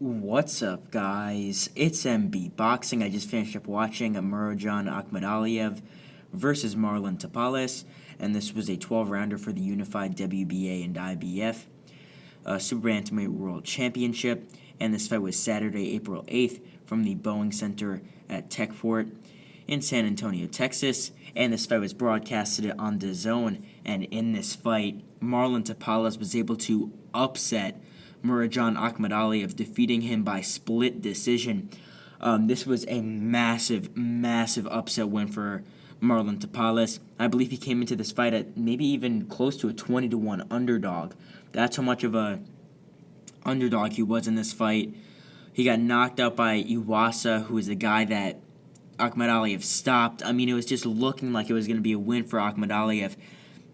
What's up, guys? It's MB Boxing. I just finished up watching Murodjon Akhmadaliev versus Marlon Tapales, and this was a 12-rounder for the unified WBA and IBF super-bantamweight world championship, and this fight was Saturday, April 8th from the Boeing Center at Techport in San Antonio, Texas, and this fight was broadcasted on DAZN, and in this fight, Marlon Tapales was able to upset Murodjon Akhmadaliev, defeating him by split decision. This was a massive upset win for Marlon Tapales. I believe he came into this fight at maybe even close to a 20-1 underdog. That's how much of a underdog he was in this fight. He got knocked out by Iwasa, who is the guy that Akhmadaliev stopped. I mean, it was just looking like it was going to be a win for Akhmadaliev.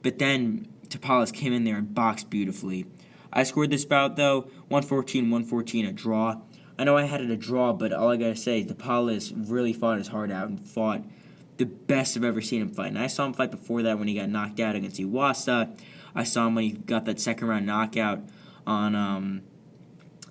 But then Tapales came in there and boxed beautifully. I scored this bout, though, 114-114, a draw. I know I had it a draw, but all I gotta say is Tapales really fought his heart out and fought the best I've ever seen him fight. And I saw him fight before that when he got knocked out against Iwasa. I saw him when he got that second-round knockout on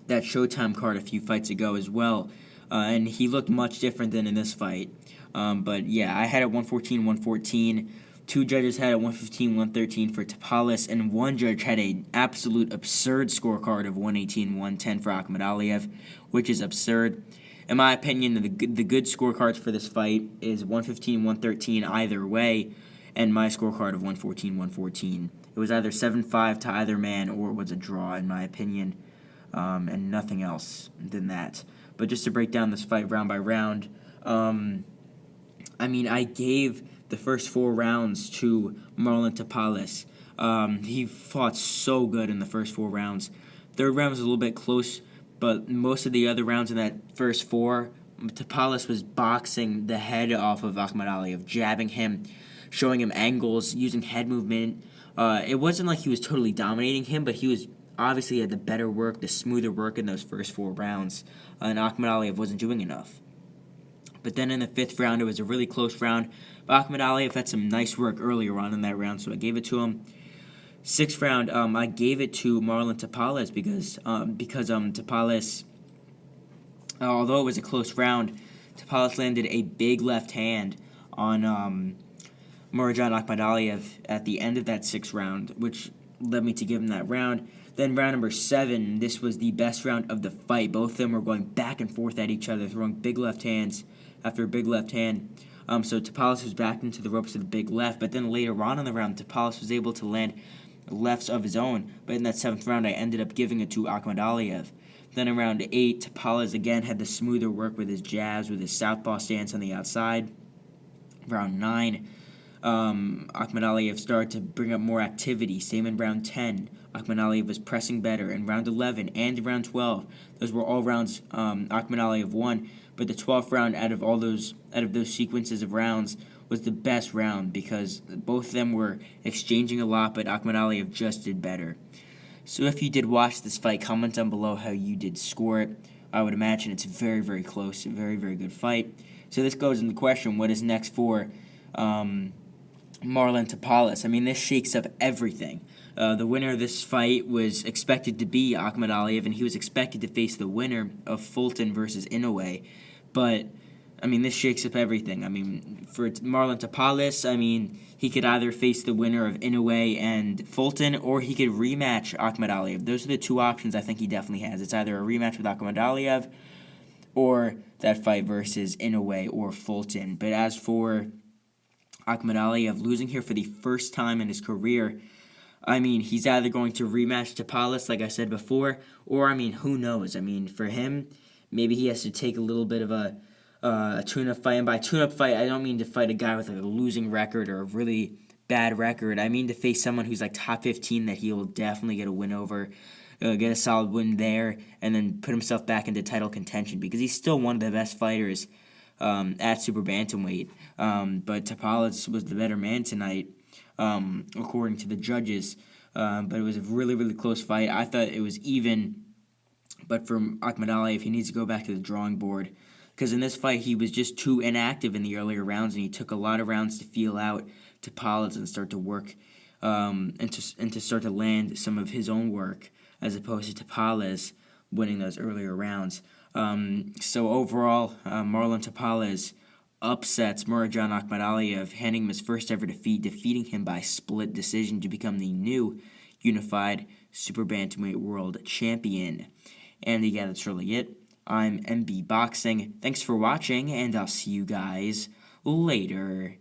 that Showtime card a few fights ago as well. And he looked much different than in this fight. But, yeah, I had it 114-114. Two judges had a 115-113 for Tapales, and one judge had an absolute absurd scorecard of 118-110 for Akhmadaliev, which is absurd. In my opinion, the good scorecards for this fight is 115-113 either way, and my scorecard of 114-114. It was either 7-5 to either man, or it was a draw, in my opinion, and nothing else than that. But just to break down this fight round by round, I gave the first 4 rounds to Marlon Tapales. He fought so good in the first 4 rounds. Third round was a little bit close, but most of the other rounds in that first 4, Tapales was boxing the head off of Akhmadaliev, jabbing him, showing him angles, using head movement. It wasn't like he was totally dominating him, but he was obviously had the better work, the smoother work in those first 4 rounds, and Akhmadaliev wasn't doing enough. But then in the 5th round, it was a really close round. But Akhmadaliev had some nice work earlier on in that round, so I gave it to him. 6th round, I gave it to Marlon Tapales because Tapales, although it was a close round, Tapales landed a big left hand on Murodjon Akhmadaliev at the end of that 6th round, which led me to give him that round. Then round number 7, this was the best round of the fight. Both of them were going back and forth at each other, throwing big left hands after a big left hand. So Tapales was backed into the ropes with a big left, but then later on in the round, Tapales was able to land lefts of his own. But in that 7th round, I ended up giving it to Akhmadaliev. Then in round 8, Tapales again had the smoother work with his jabs, with his southpaw stance on the outside. Round 9, Akhmadaliev started to bring up more activity. Same in round 10. Akhmadaliev was pressing better. In round 11 and round 12, those were all rounds Akhmadaliev won. But the 12th round out of those sequences of rounds was the best round because both of them were exchanging a lot, but Akhmadaliev just did better. So if you did watch this fight, comment down below how you did score it. I would imagine it's very, very close, a very, very good fight. So this goes into the question, what is next for Marlon Tapales? I mean, this shakes up everything. The winner of this fight was expected to be Akhmadaliev, and he was expected to face the winner of Fulton versus Inoue. But, I mean, this shakes up everything. I mean, for Marlon Tapales, I mean, he could either face the winner of Inoue and Fulton, or he could rematch Akhmadaliev. Those are the 2 options I think he definitely has. It's either a rematch with Akhmadaliev or that fight versus Inoue or Fulton. But as for Akhmadaliev losing here for the first time in his career, I mean, he's either going to rematch Tapales, like I said before, or, I mean, who knows? I mean, for him, maybe he has to take a little bit of a tune-up fight. And by tune-up fight, I don't mean to fight a guy with like a losing record or a really bad record. I mean to face someone who's like top 15 that he will definitely get a win over, get a solid win there, and then put himself back into title contention because he's still one of the best fighters at super bantamweight. But Tapales was the better man tonight, according to the judges. But it was a really, really close fight. I thought it was even, but for Akhmadaliev, he needs to go back to the drawing board because in this fight, he was just too inactive in the earlier rounds, and he took a lot of rounds to feel out Tapales and start to work and to start to land some of his own work as opposed to Tapales winning those earlier rounds. So overall, Marlon Tapales upsets Murodjon Akhmadaliev, handing him his first ever defeat, defeating him by split decision to become the new unified super bantamweight world champion. And yeah, that's really it. I'm MB Boxing. Thanks for watching, and I'll see you guys later.